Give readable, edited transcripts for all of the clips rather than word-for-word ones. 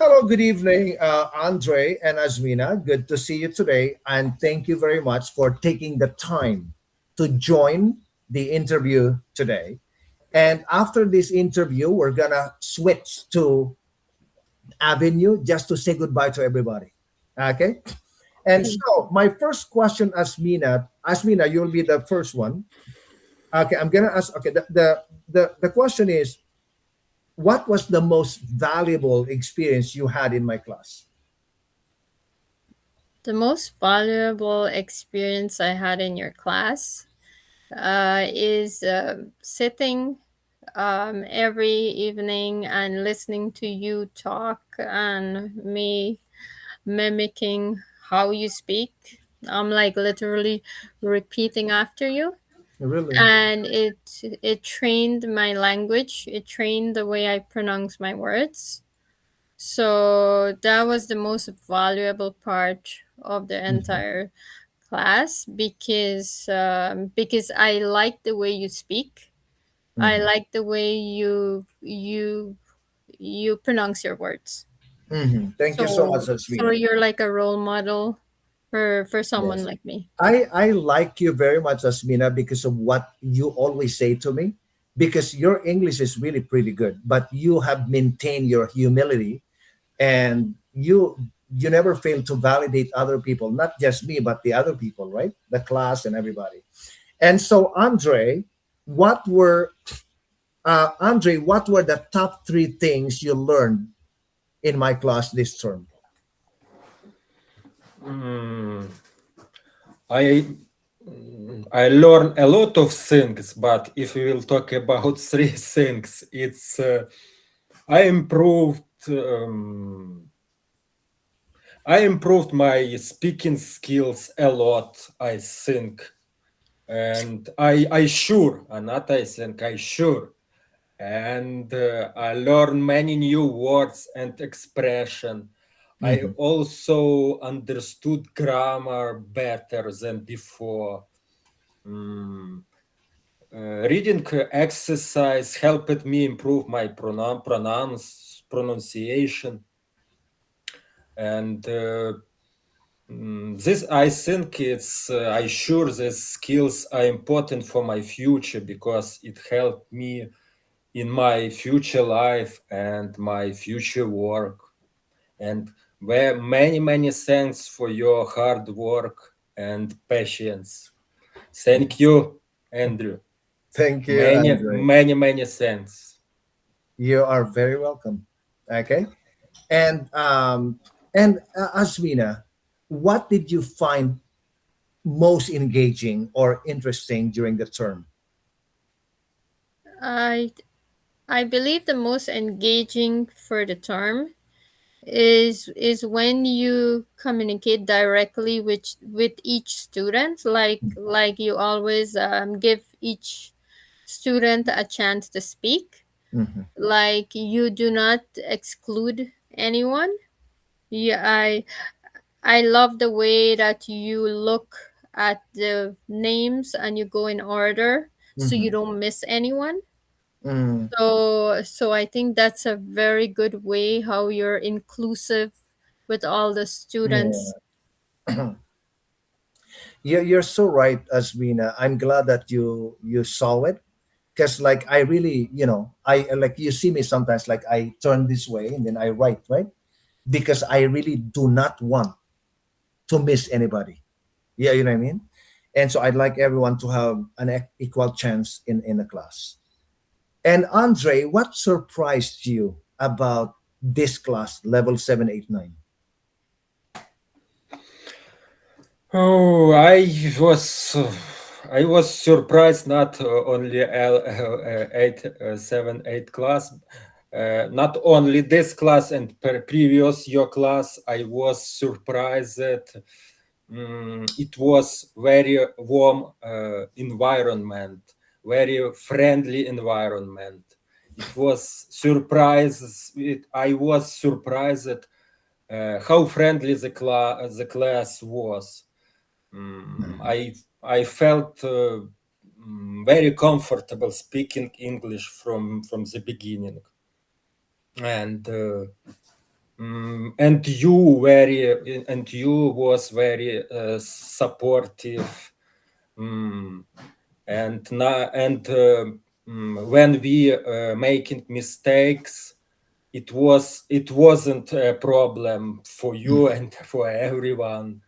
Hello, good evening, Andre and Azmeena. Good to see you today, and thank you very much for taking the time to join the interview today. And after this interview, we're gonna switch to Avenue just to say goodbye to everybody. Okay. And so, my first question, Asmina, you'll be the first one. Okay, I'm gonna ask. Okay, the question is, what was the most valuable experience you had in my class? The most valuable experience I had in your class is sitting every evening and listening to you talk and me mimicking how you speak. I'm like literally repeating after you, Really? and it trained my language. It trained the way I pronounce my words. So that was the most valuable part of the Mhm. entire class because I like the way you speak. I Mhm. like the way you pronounce your words. Mhm. Thank you so much, So Asmina. you're like a role model for someone Yes. like me. I like you very much, Asmina, because of what you always say to me. Because your English is really pretty good, but you have maintained your humility, and you never fail to validate other people, not just me, but the other people, right? The class and everybody. And so, Andre, what were the top three things you learned in my class this term? Mm, I I learn a lot of things, but if we will talk about three things, it's I improved I improved my speaking skills a lot, I think, and I sure, and not I think I sure, and I learned many new words and expression. I Mhm. also understood grammar better than before. Mm, Reading exercise helped me improve my pronunciation, and this I think it's I sure these skills are important for my future because it helped me in my future life and my future work. And where many thanks for your hard work and patience. Thank you, Andrew. Thank you, Andre. Many thanks. You are very welcome. Okay. And Asmina, what did you find most engaging or interesting during the term? I I believe the most engaging for the term is when you communicate directly with each student, like you always give each student a chance to speak, Mm-hmm. like you do not exclude anyone. Yeah, I love the way that you look at the names and you go in order so Mm-hmm. you don't miss anyone. Mm, So I think that's a very good way how you're inclusive with all the students. yeah. You're so right, Asmina. I'm glad that you saw it, because like I really, I like, you see me sometimes, like I turn this way and then I write, right? Because I really do not want to miss anybody. Yeah, you know what I mean? And so I'd like everyone to have an equal chance in the class. And Andre, what surprised you about this class, level 789? Oh, I was surprised not only eight seven eight class, not only this class and previous your class. I was surprised that it was very warm environment, very friendly environment. It was surprise. I was surprised at how friendly the class was. Mhm. I felt very comfortable speaking English from the beginning, and and you was very supportive. Mm, and when we making mistakes, it wasn't a problem for you and for everyone,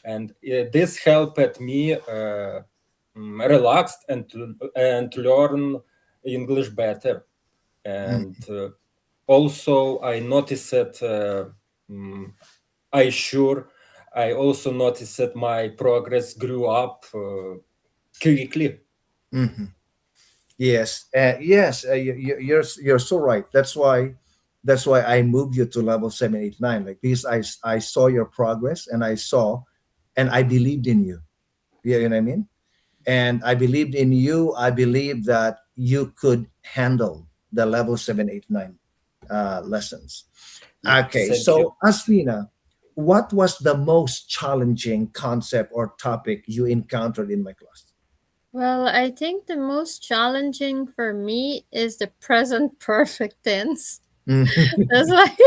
and this helped me relaxed and learn English better. And also I noticed that I sure I also noticed that my progress grew up quickly. Mm-hmm. Yes, yes, you're so right. That's why I moved you to level 789. Like this, I saw your progress, and I believed in you. You know what I mean? And I believed in you. I believed that you could handle the level 789 lessons. Yeah, Okay, thank you. so Asmina, what was the most challenging concept or topic you encountered in my class? Well, I think the most challenging for me is the present perfect tense. It's like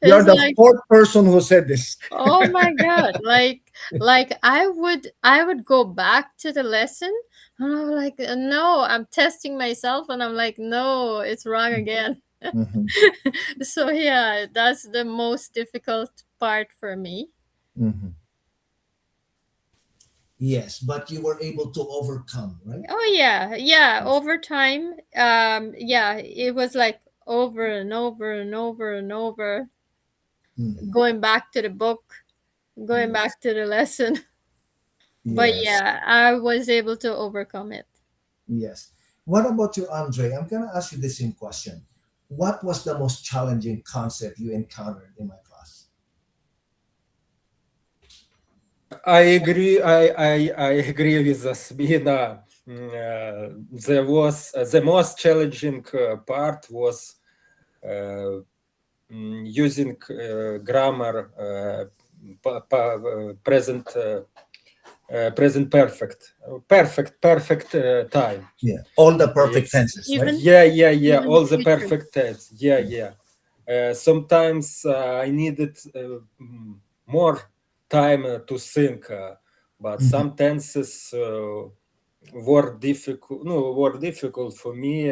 You're it's the like fourth person who said this. oh my god, like I would go back to the lesson and I'm like no, I'm testing myself and I'm like no, it's wrong again. Mhm, So yeah, that's the most difficult part for me. mhm. Yes, but you were able to overcome, right? Oh yeah, yeah. Over time, yeah, it was like over and over and over and over, Mhm. going back to the book, going Yes, back to the lesson. But yes, yeah, I was able to overcome it. yes. What about you, Andre? I'm gonna ask you the same question. What was the most challenging concept you encountered in my class? I agree. I agree with Asmina. There was the most challenging part was uh, using grammar present perfect time. Yeah, all the perfect It's tenses, right? Even yeah, even all the future. perfect tense. Yeah. Sometimes I needed more time to think, but Mhm. some tenses were difficult. No, were difficult for me.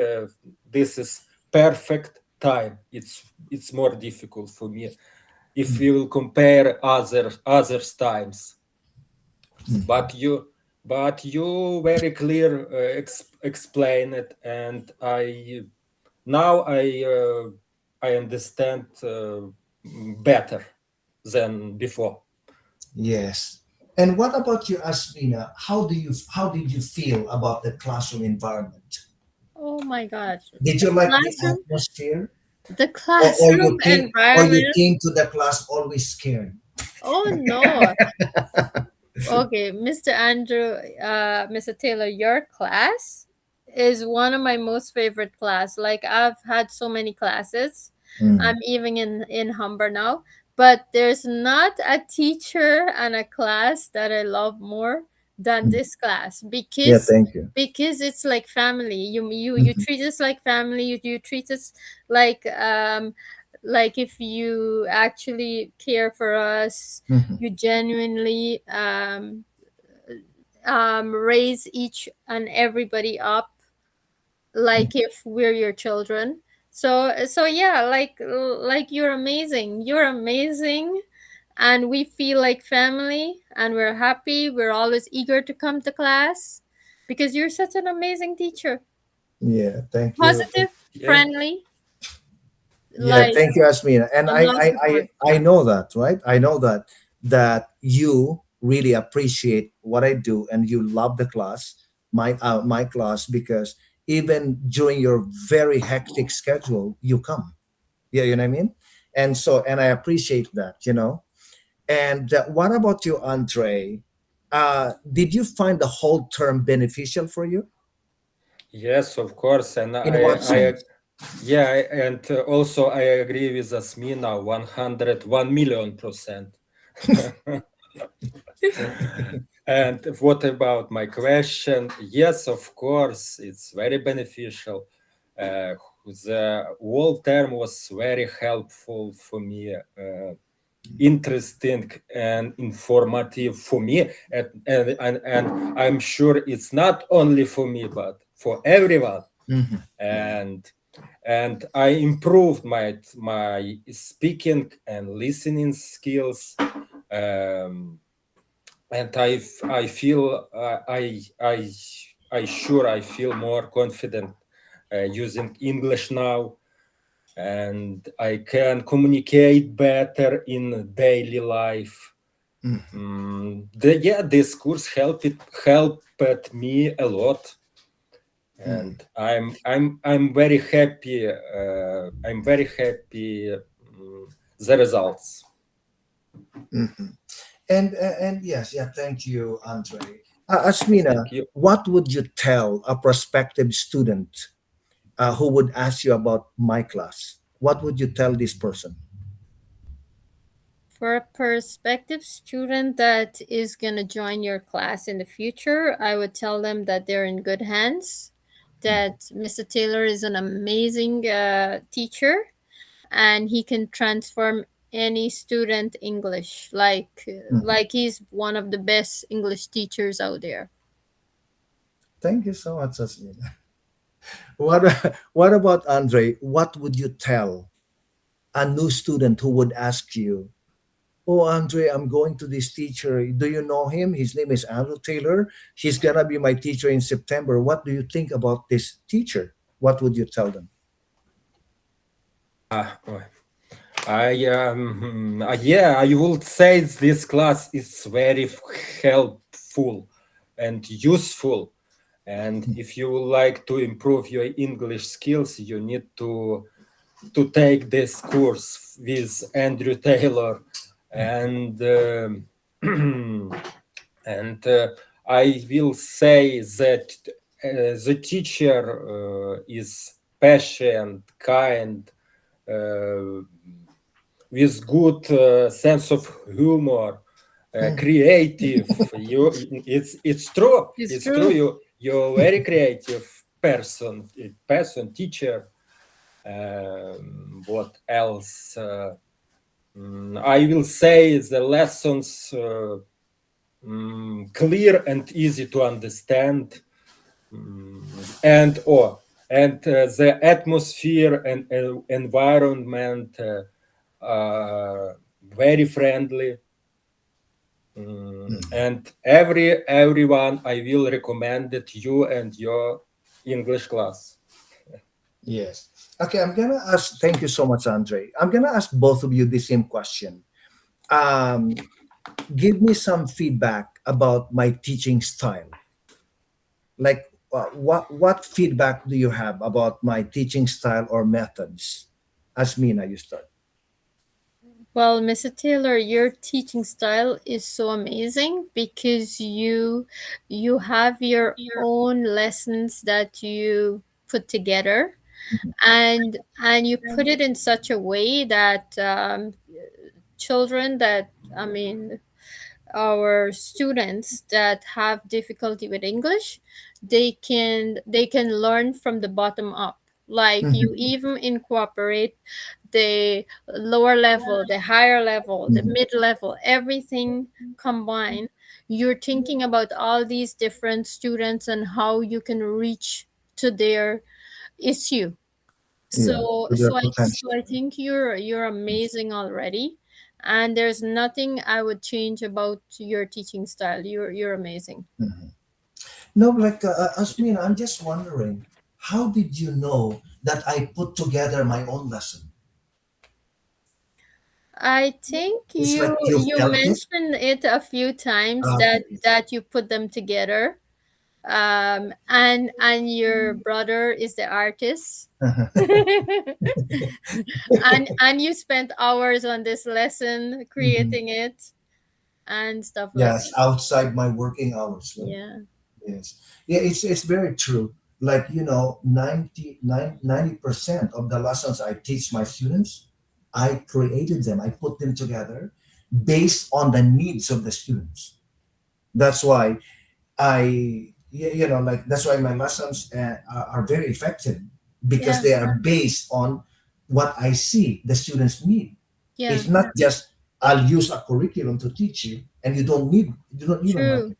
This is perfect time. It's more difficult for me if we will compare others times. Mhm. But you very clear explain it, and I understand better than before. Yes. And what about you, Asmina? How did you feel about the classroom environment? Oh my gosh, Did the you like the classroom, atmosphere, the or you classroom or you environment. came to the class always scared? Oh no. Okay, Mr. Andrew, Mr. Taylor, your class is one of my most favorite class. Like I've had so many classes. Mm, I'm even in Humber now, but there's not a teacher and a class that I love more than mm. this class Yeah, because thank you. it's like family. You Mhm, treat us like family. You treat us like like if you actually care for us, mhm, you genuinely raise each and everybody up mm. like if we're your children. So yeah, like you're amazing, and we feel like family, and we're happy, we're always eager to come to class because you're such an amazing teacher, Yeah, thank you. positive, Yeah. friendly, Yeah, like thank you, Asmina. And a I, lot I, I, support. I know that, right? I know that you really appreciate what I do, and you love the class, my class, because even during your very hectic schedule, you come. Yeah, you know what I mean. And I appreciate that. And what about you, Andre? Did you find the whole term beneficial for you? Yes, of course, and In what sense? yeah, and also I agree with Asmina 101 million%. And what about my question? Yes, of course, it's very beneficial. Uh, the whole term was very helpful for me, interesting and informative for me, and I'm sure it's not only for me but for everyone. Mhm. And I improved my speaking and listening skills, and I feel I sure I feel more confident using English now, and I can communicate better in daily life. Mhm. Yeah, this course helped me a lot, Mhm. and I'm very happy. I'm very happy the results. Mhm. And yes, yeah, thank you, Andre. Asmina, Thank you. what would you tell a prospective student who would ask you about my class? What would you tell this person? For a prospective student that is going to join your class in the future, I would tell them that they're in good hands, that Mr. Taylor is an amazing teacher, and he can transform any student English Mhm. like he's one of the best English teachers out there. Thank you so much, Asmina. What what about Andre? What would you tell a new student who would ask you, "Oh, Andre, I'm going to this teacher. Do you know him? His name is Andrew Taylor. He's gonna be my teacher in September. What do you think about this teacher?" What would you tell them? Uh, yeah, I would say this class is very helpful and useful. And if you would like to improve your English skills, you need to take this course with Andrew Taylor, and and I will say that the teacher is patient, kind, uh, with good sense of humor, Mhm. creative. It's true. It's It's true. true. You're a very creative person, teacher. What else? I will say the lessons clear and easy to understand, mm, and the atmosphere and environment very friendly. Mhm. And everyone I will recommend it you and your English class. Yes. Okay, I'm gonna ask. Thank you so much, Andre. I'm gonna ask both of you the same question. Um, Give me some feedback about my teaching style. Like, what feedback do you have about my teaching style or methods? Asmina, you start. Well, Mr. Taylor, your teaching style is so amazing because you have your own lessons that you put together, and you put it in such a way that children that I mean our students that have difficulty with English, they can learn from the bottom up. Like you Mhm. even incorporate the lower level, the higher level, the Mhm. mid level, everything combined. You're thinking about all these different students and how you can reach to their issue. Yeah, So to their so potential. I think you're amazing already, and there's nothing I would change about your teaching style. You're amazing. Mhm. No, like Asmina, I'm just wondering, how did you know that I put together my own lesson? I think It's like you you felt it. mentioned it a few times that Okay. you put them together. And your brother is the artist. And you spent hours on this lesson Mhm. creating it and stuff like Yes, that. outside my working hours, right? Yeah. Yes. Yeah, it's very true. Like, 90% of the lessons I teach my students, I created them. I put them together based on the needs of the students. That's why like, that's why my lessons are very effective because Yeah. they are based on what I see the students need. Yeah. It's not just I'll use a curriculum to teach you, and you don't need a True. method.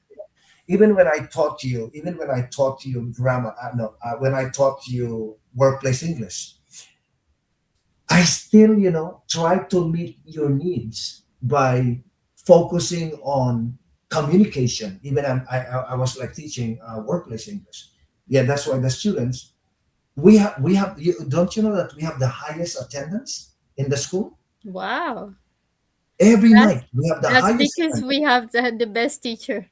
Even when I taught you, even when I taught you grammar, no, when I taught you workplace English, I still, try to meet your needs by focusing on communication. Even I was like teaching workplace English. Yeah, that's why the students we have. Don't you know that we have the highest attendance in the school Wow. every That's night? We have the that's highest because attendance. we have the best teacher.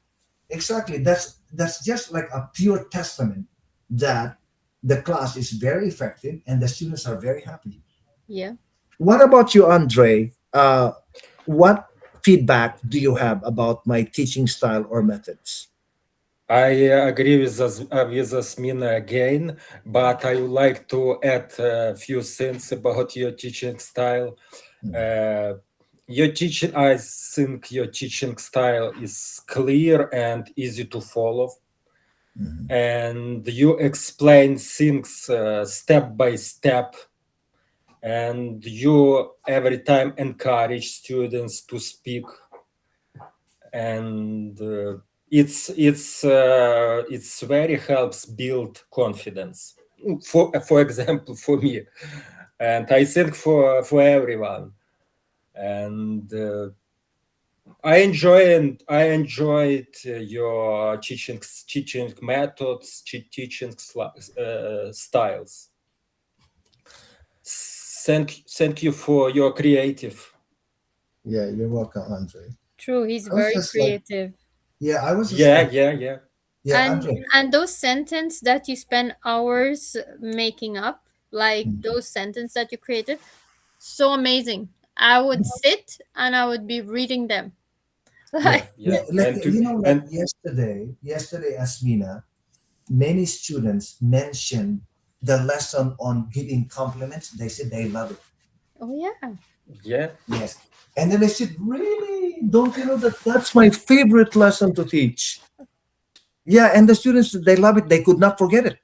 Exactly. That's just like a pure testament that the class is very effective and the students are very happy. Yeah. What about you, Andre? What feedback do you have about my teaching style or methods? I agree with Azmeena again, but I would like to add a few things about your teaching style. Uh, I think your teaching style is clear and easy to follow, Mhm. and you explain things step by step, and you every time encourage students to speak, and it's very helps build confidence. For example, for me, and I think for everyone. And I enjoyed your teaching methods, teaching styles. Thank you for your creative. Yeah, you're welcome, Andre. True. He's I was very just like, creative. yeah, I was just Yeah, like, yeah, yeah, yeah, Andre. And those sentence that you spend hours making up, like Mhm. those sentence that you created, so amazing. I would sit and I would be reading them. Yeah, Like, yeah. yeah. Like And to like and yesterday, Asmina, many students mentioned the lesson on giving compliments. They said they love it. oh yeah. yeah, Yes. And then I said, really? Don't you know that that's my favorite lesson to teach? Yeah, and the students they love it. They could not forget it.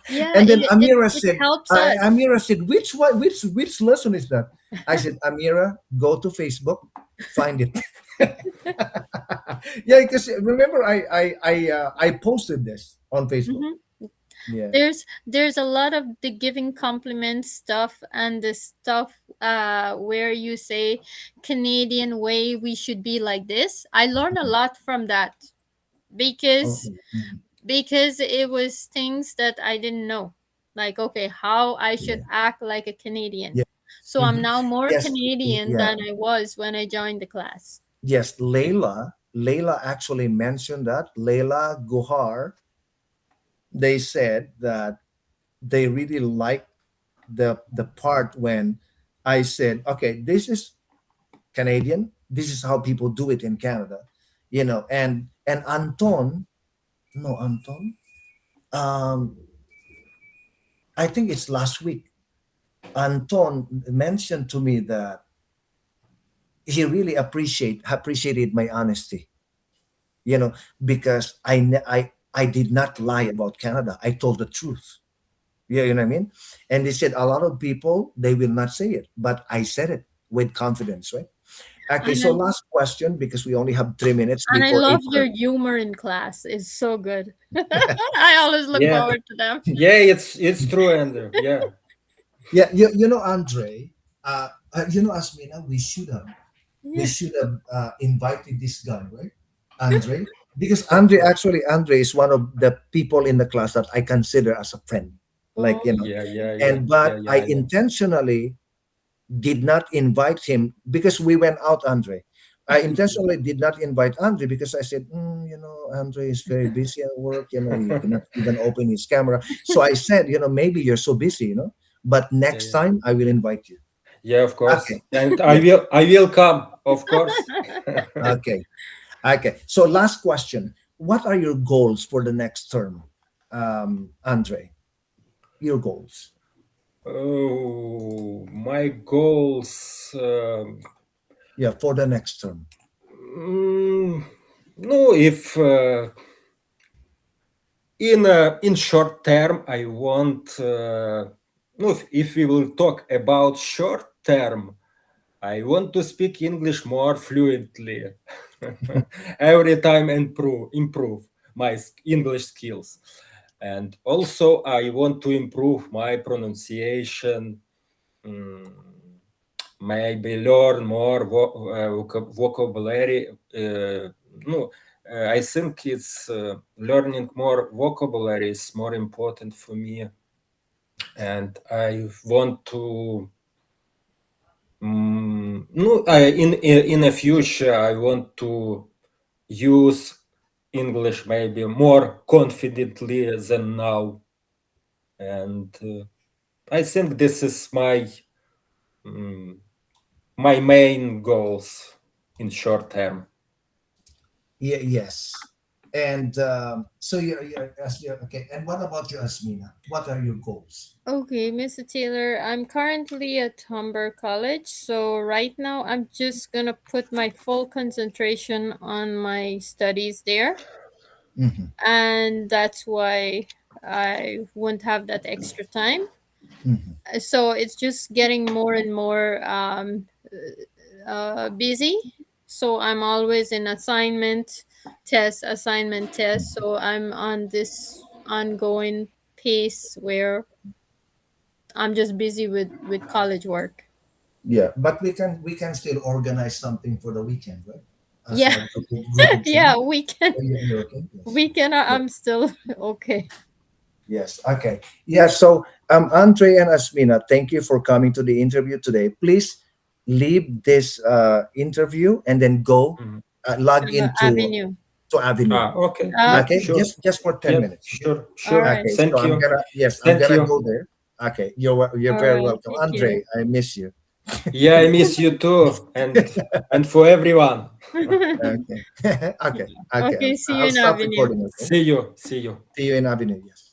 Yeah, And then it helps us. Amira said, which one, which lesson is that? I said, Amira, go to Facebook, find it. Yeah, because remember I posted this on Facebook. Mhm. Yeah. There's a lot of the giving compliments stuff and the stuff where you say Canadian way we should be like this. I learned a lot from that because Okay. Mhm. it was things that I didn't know. Like, okay, how I should Yeah. act like a Canadian. Yeah. So I'm Mhm. now more Yes. Canadian Yeah. than I was when I joined the class. Yes. Layla actually mentioned that. Layla Guhar, they said that they really liked the part when I said, okay, this is Canadian. This is how people do it in Canada, and Anton, no Anton, um, I think it's last week. Anton mentioned to me that he really appreciated my honesty, you know, because I did not lie about Canada. I told the truth. Yeah, you know what I mean? And they said a lot of people they will not say it, but I said it with confidence, right? Okay, And so I, last question because we only have 3 minutes and I before love your 8:30. humor in class. It's so good. I always look yeah, forward to them. yeah. It's true, Andrew. Yeah, Yeah, Andre, Asmina, we Yeah. should have invited this guy, right? Andre, because Andre is one of the people in the class that I consider as a friend, like Oh, yeah, yeah, yeah, and yeah, but yeah. I I know. intentionally did not invite him because we went out, Andre. I intentionally did not invite Andre because I said, Andre is very busy at work. He cannot even open his camera. So I said, maybe you're so busy, but Yeah, next yeah, time I will invite you. yeah. Of Okay. course, and I Yes. will. I will come. Of course. Okay. Okay. So last question. What are your goals for the next term, Andre? Your goals. Oh, my goals. Yeah, for the next term. Mm, no, in short term, I want. No, if we will talk about short term, I want to speak English more fluently. Every time improve my English skills, and also I want to improve my pronunciation. mm, Maybe learn more vocabulary. No, I think it's learning more vocabulary is more important for me, and I want to. No, in the future I want to use English maybe more confidently than now, and I think this is mm, my main goals in short term. Yeah, yes. And so okay. And what about you, Asmina? What are your goals? Okay, Mr. Taylor, I'm currently at Humber College, so right now I'm just gonna put my full concentration on my studies there, Hmm. and that's why I won't have that extra time. Hmm. So it's just getting more and more busy. So I'm always in assignment test. So I'm on this ongoing pace where I'm just busy with college work. Yeah, but we can still organize something for the weekend, right? As Yeah, a group of yeah, friends. we can. Oh, you're okay. Yes. We can. Yeah. I'm still okay. Yes. Okay. Yeah. So, Andre and Asmina, thank you for coming to the interview today. Please leave this interview and then go Mhm. log into Avenue. Avenue. Okay, yeah, Okay. Okay, sure. just for 10 Yep, minutes. Okay. sure, All sure. right. Okay. So Thank you. I'm Thank gonna you. go there. Okay. You're All very right. welcome, Take care. Andre. I miss you. Yeah, I miss you too, and for everyone. Okay. Okay. Okay. Okay. See you I'll in stop Avenue. recording. Okay. See you. See you. See you in Avenue. Yes.